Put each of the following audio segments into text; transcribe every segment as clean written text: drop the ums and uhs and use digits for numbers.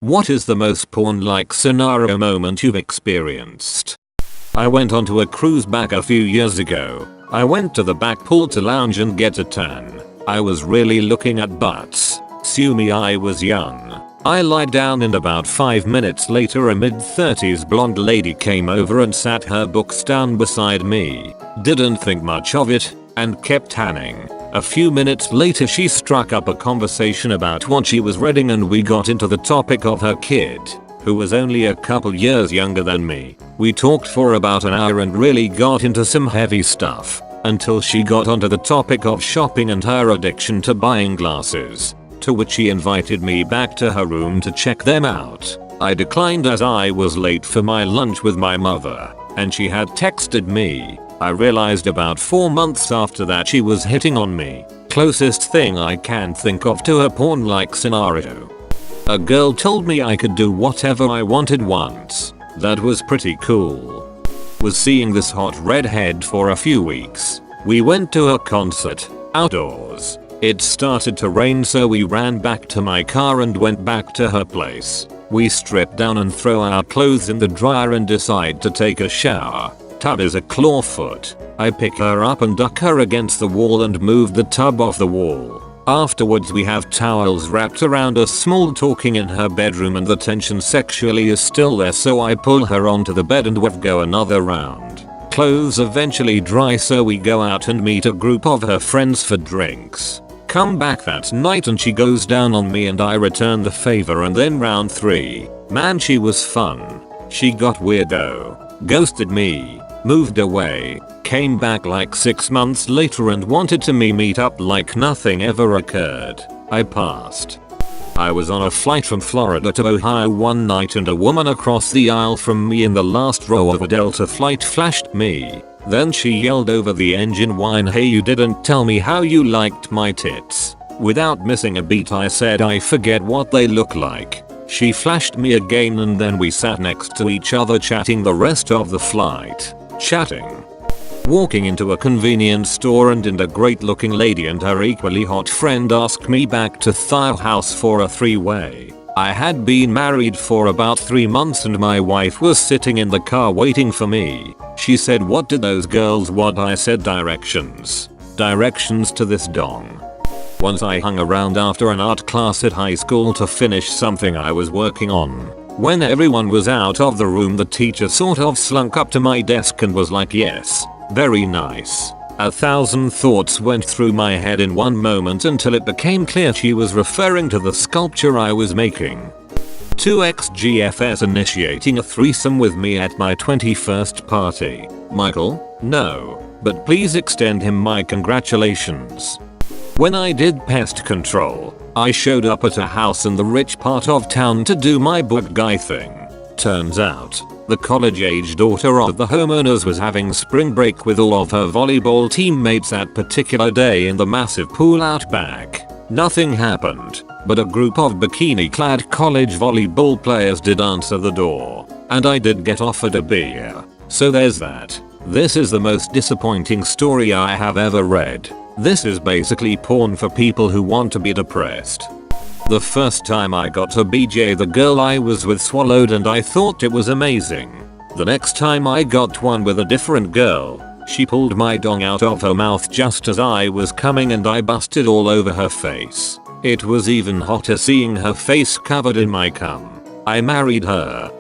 What is the most porn-like scenario moment you've experienced? I went onto a cruise back a few years ago. I went to the back pool to lounge and get a tan. I was really looking at butts. Sue me, I was young. I lied down and about 5 minutes later a mid-30s blonde lady came over and sat her books down beside me. Didn't think much of it and kept tanning. A few minutes later she struck up a conversation about what she was reading and we got into the topic of her kid, who was only a couple years younger than me. We talked for about an hour and really got into some heavy stuff, until she got onto the topic of shopping and her addiction to buying glasses, to which she invited me back to her room to check them out. I declined as I was late for my lunch with my mother, and she had texted me. I realized about 4 months after that she was hitting on me. Closest thing I can think of to a porn-like scenario. A girl told me I could do whatever I wanted once. That was pretty cool. Was seeing this hot redhead for a few weeks. We went to a concert, outdoors. It started to rain so we ran back to my car and went back to her place. We strip down and throw our clothes in the dryer and decide to take a shower. Tub is a clawfoot. I pick her up and duck her against the wall and move the tub off the wall. Afterwards we have towels wrapped around us, small talking in her bedroom, and the tension sexually is still there, so I pull her onto the bed and we go another round. Clothes eventually dry so we go out and meet a group of her friends for drinks. Come back that night and she goes down on me and I return the favor, and then round 3. Man, she was fun. She got weird though. Ghosted me. Moved away. Came back like 6 months later and wanted to meet up like nothing ever occurred. I passed. I was on a flight from Florida to Ohio one night and a woman across the aisle from me in the last row of a Delta flight flashed me. Then she yelled over the engine whine, "Hey, you didn't tell me how you liked my tits." Without missing a beat I said I forget what they look like. She flashed me again and then we sat next to each other chatting the rest of the flight. Chatting. Walking into a convenience store and a great looking lady and her equally hot friend asked me back to their house for a 3-way. I had been married for about 3 months and my wife was sitting in the car waiting for me. She said, "What did those girls want?" I said, "Directions. Directions to this dong." Once I hung around after an art class at high school to finish something I was working on. When everyone was out of the room, the teacher sort of slunk up to my desk and was like, "Yes, very nice." 1,000 thoughts went through my head in one moment until it became clear she was referring to the sculpture I was making. 2xGFS initiating a threesome with me at my 21st party. Michael? No. But please extend him my congratulations. When I did pest control, I showed up at a house in the rich part of town to do my book guy thing. Turns out, the college-age daughter of the homeowners was having spring break with all of her volleyball teammates that particular day in the massive pool out back. Nothing happened, but a group of bikini-clad college volleyball players did answer the door, and I did get offered a beer. So there's that. This is the most disappointing story I have ever read. This is basically porn for people who want to be depressed. The first time I got a BJ, the girl I was with swallowed and I thought it was amazing. The next time I got one with a different girl, she pulled my dong out of her mouth just as I was coming and I busted all over her face. It was even hotter seeing her face covered in my cum. I married her.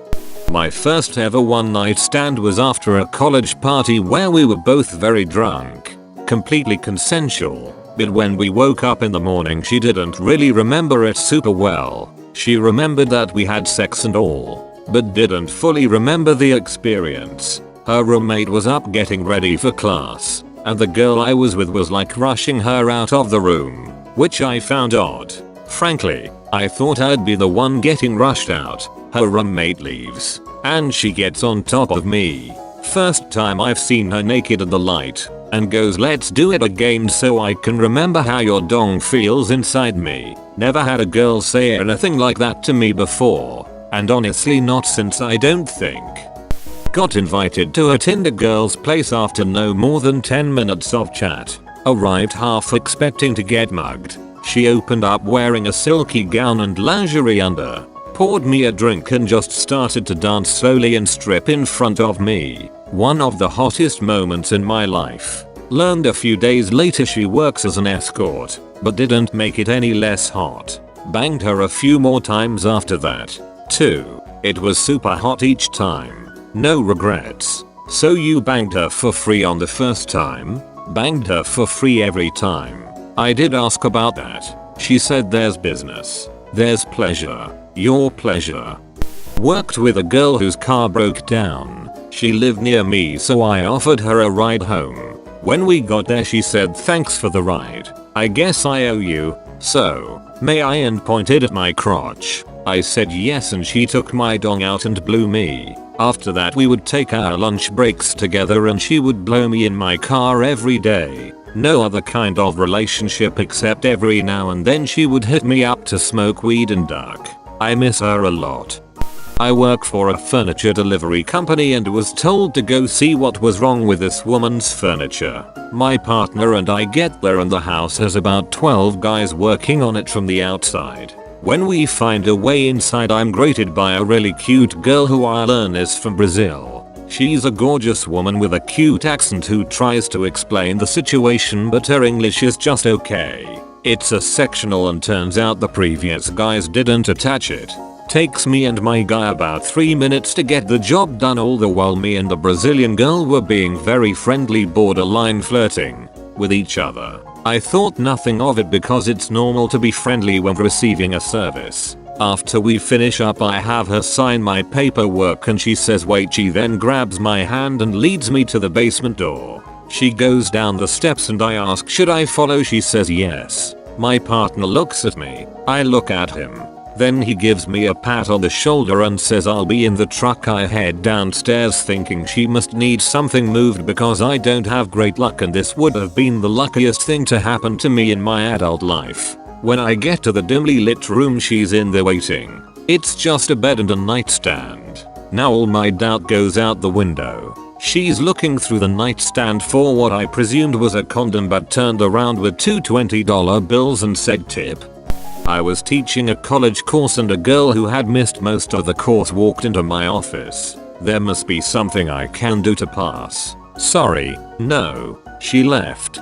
My first ever one night stand was after a college party where we were both very drunk. Completely consensual, but when we woke up in the morning she didn't really remember it super well. She remembered that we had sex and all, but didn't fully remember the experience. Her roommate was up getting ready for class, and the girl I was with was like rushing her out of the room, which I found odd. Frankly, I thought I'd be the one getting rushed out. Her roommate leaves, and she gets on top of me. First time I've seen her naked in the light, and goes, "Let's do it again so I can remember how your dong feels inside me." Never had a girl say anything like that to me before, and honestly not since, I don't think. Got invited to a Tinder girl's place after no more than 10 minutes of chat. Arrived half expecting to get mugged. She opened up wearing a silky gown and lingerie under. poured me a drink and just started to dance slowly and strip in front of me. One of the hottest moments in my life. Learned a few days later she works as an escort, but didn't make it any less hot. Banged her a few more times after that, too. It was super hot each time. No regrets. So you banged her for free on the first time? Banged her for free every time. I did ask about that. She said there's business. There's pleasure. Your pleasure. Worked with a girl whose car broke down. She lived near me so I offered her a ride home. When we got there she said thanks for the ride. I guess I owe you. So, may I, and pointed at my crotch. I said yes and she took my dong out and blew me. After that we would take our lunch breaks together and she would blow me in my car every day. No other kind of relationship except every now and then she would hit me up to smoke weed and duck. I miss her a lot. I work for a furniture delivery company and was told to go see what was wrong with this woman's furniture. My partner and I get there and the house has about 12 guys working on it from the outside. When we find a way inside I'm greeted by a really cute girl who I learn is from Brazil. She's a gorgeous woman with a cute accent who tries to explain the situation but her English is just okay. It's a sectional and turns out the previous guys didn't attach it. Takes me and my guy about 3 minutes to get the job done, all the while me and the Brazilian girl were being very friendly, borderline flirting with each other. I thought nothing of it because it's normal to be friendly when receiving a service. After we finish up I have her sign my paperwork and she says wait. She then grabs my hand and leads me to the basement door. She goes down the steps and I ask should I follow. She says yes. My partner looks at me. I look at him. Then he gives me a pat on the shoulder and says I'll be in the truck. I head downstairs thinking she must need something moved because I don't have great luck and this would have been the luckiest thing to happen to me in my adult life. When I get to the dimly lit room she's in there waiting. It's just a bed and a nightstand. Now all my doubt goes out the window. She's looking through the nightstand for what I presumed was a condom but turned around with two $20 bills and said tip. I was teaching a college course and a girl who had missed most of the course walked into my office. There must be something I can do to pass. Sorry, no. She left.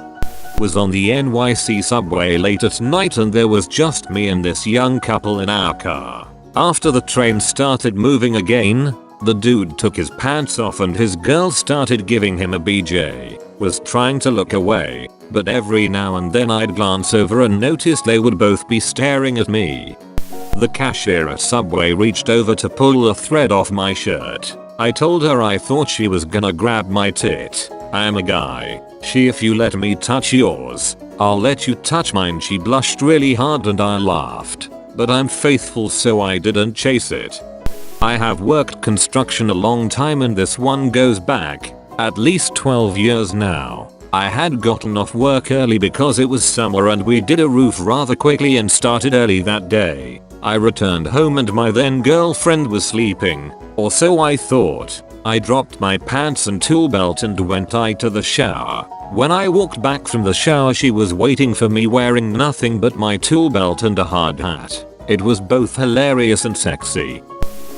Was on the NYC subway late at night and there was just me and this young couple in our car. After the train started moving again, the dude took his pants off and his girl started giving him a BJ. Was trying to look away, but every now and then I'd glance over and noticed they would both be staring at me. The cashier at Subway reached over to pull a thread off my shirt. I told her I thought she was gonna grab my tit. I am a guy. She, if you let me touch yours, I'll let you touch mine. She blushed really hard and I laughed. But I'm faithful so I didn't chase it. I have worked construction a long time and this one goes back at least 12 years now. I had gotten off work early because it was summer and we did a roof rather quickly and started early that day. I returned home and my then girlfriend was sleeping, or so I thought. I dropped my pants and tool belt and went to the shower. When I walked back from the shower she was waiting for me wearing nothing but my tool belt and a hard hat. It was both hilarious and sexy.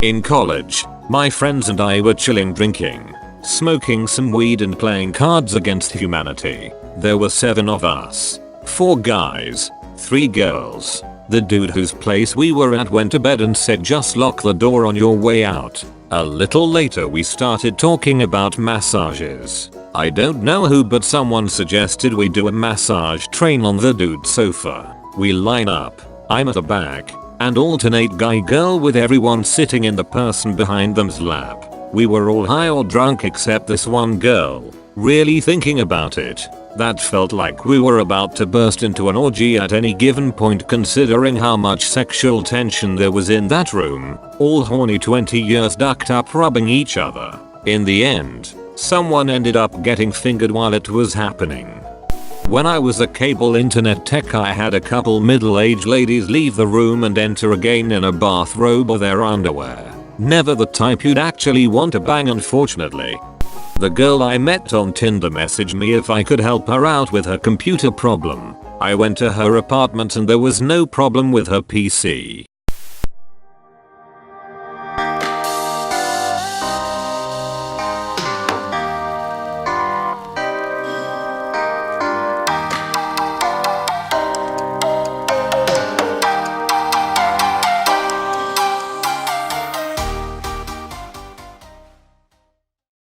In college, my friends and I were chilling, drinking, smoking some weed and playing Cards Against Humanity. There were 7 of us. 4 guys, 3 girls. The dude whose place we were at went to bed and said just lock the door on your way out. A little later we started talking about massages. I don't know who but someone suggested we do a massage train on the dude's sofa. We line up, I'm at the back, and alternate guy girl with everyone sitting in the person behind them's lap. We were all high or drunk except this one girl. Really thinking about it, that felt like we were about to burst into an orgy at any given point considering how much sexual tension there was in that room. All horny 20 years ducked up rubbing each other. In the end, someone ended up getting fingered while it was happening. When I was a cable internet tech I had a couple middle-aged ladies leave the room and enter again in a bathrobe or their underwear. Never the type you'd actually want to bang, unfortunately. The girl I met on Tinder messaged me if I could help her out with her computer problem. I went to her apartment and there was no problem with her PC.